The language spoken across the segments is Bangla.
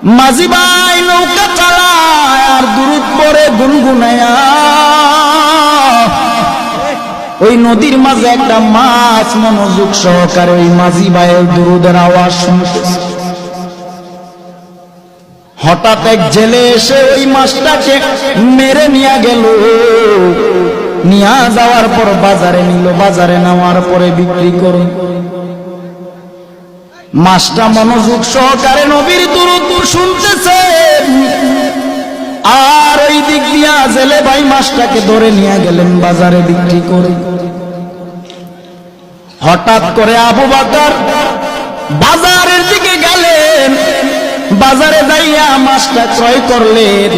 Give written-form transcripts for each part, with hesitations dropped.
মাঝি ভাই নৌকা চালায় আর দুরূদ পড়ে গুনগুনায়া। ওই নদীর মাঝে একটা মাছ মনোযোগ সহকারে ওই মাঝি ভাইয়ের দুরূদের আওয়াজ শুনতেছে। হঠাৎ এক জেলে এসে ওই মাছটাকে মেরে নিয়ে গেল। নিয়ে যাওয়ার পর বাজারে নিল, বাজারে নেওয়ার পরে বিক্রি করে। মাছটা মনোযোগ সহকারে নবীর দুরূদ শুনতেছে, আর ওই দিক দিয়া জেলে ভাই মাছটাকে ধরে নিয়ে গেলেন বাজারে বিক্রি করে। হঠাৎ করে আবু বকর বাজারের দিকে গেলেন, বাজারে যাইয়া মাছটা ক্রয় করলেন।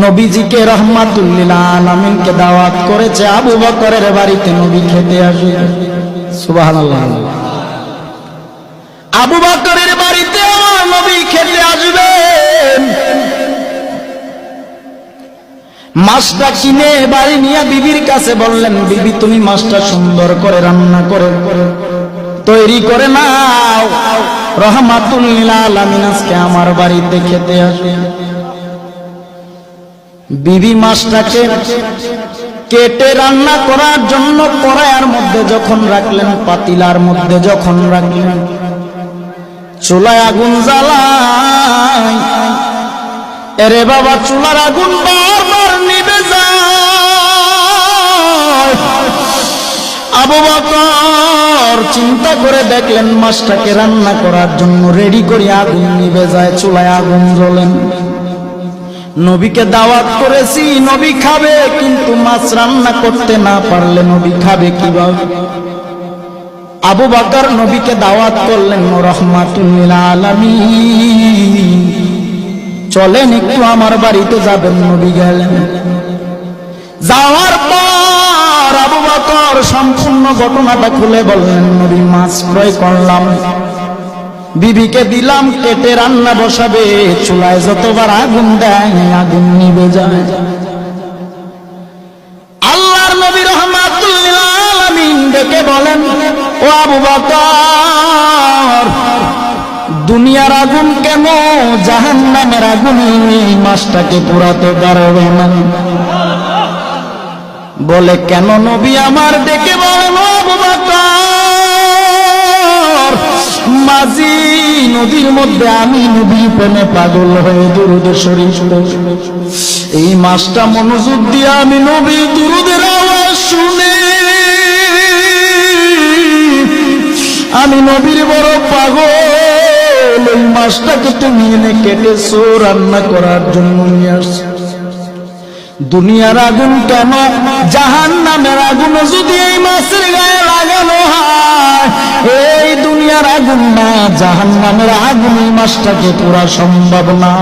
নবীজিকে রাহমাতুল লিল আলামিনকে দাওয়াত করেছে আবু বকরের বাড়িতে নবী খেতে আসবে। সুবহানাল্লাহ। আবু বকরের বাড়িতে আমার নবী খেতে আসবেন। মাছটা কিনে বাড়ি নিয়ে বিবির কাছে বললেন, বিবি তুমি মাছটা সুন্দর করে রান্না করে তৈরি করে নাও, রাহমাতুল লিল আলামিন আজকে আমার বাড়িতে খেতে আসবে। বিবি মাছটাকে কেটে রান্না করার জন্য কড়াইয়ের মধ্যে যখন রাখলেন, পাতিলার মধ্যে যখন রাখলেন, চুলায় আগুন জ্বালায়। এরে বাবা, চুলার আগুন বারবার নিভে যায়। আবু বকর চিন্তা করে দেখলেন মাছটাকে রান্না করার জন্য রেডি করে আগুন নিভে যায়, চুলায় আগুন জ্বলেন। নবীকে দাওয়াত করেছি, নবী খাবে, কিন্তু মাছ রান্না করতে না পারলে নবী খাবে কিভাবে? আবু বকর নবীকে দাওয়াত করলেন, রাহমাতুল লিল আলামিন চলেন একটু আমার বাড়িতে যাবেন। নবী গেলেন। যাওয়ার পর আবু বকর সম্পূর্ণ ঘটনাটা খুলে বললেন, নবী মাছ ক্রয় করলাম, বিবিকে দিলাম, কেটে রান্না বসাবে, চুলায় যতবার আগুন দেয় আগুন নিভে যায়। আল্লাহর নবী রাহমাতুল লিল আলামিন ডেকে বলেন, ও আবু বকর, দুনিয়ার আগুন কেন জাহান্নামের আগুন মাছটাকে পোড়াতে পারবে না? বলে কেন? নবী আমার ডেকে বলেন, আবু বকর, মাঝি নদীর মধ্যে আমি নবী প্রেমে পাগল হয়ে দুরূদ শরীফ এই মাছটা মনোযোগ দিয়ে আমি নবী দুরূদের আওয়াজ শুনে আমি নবীর বড় পাগল। ওই মাছটাকে তুমি এনে কেটেছো, রান্না করার জন্য নিয়ে আসছো। দুনিয়ার আগুন কেন জাহান্নামের আগুন যদি এই মাছের গায়ে লাগানো হয়, এই দুনিয়ার আগুন না জাহান্নামের আগুন এই মাছটাকে পুরা সম্ভব না।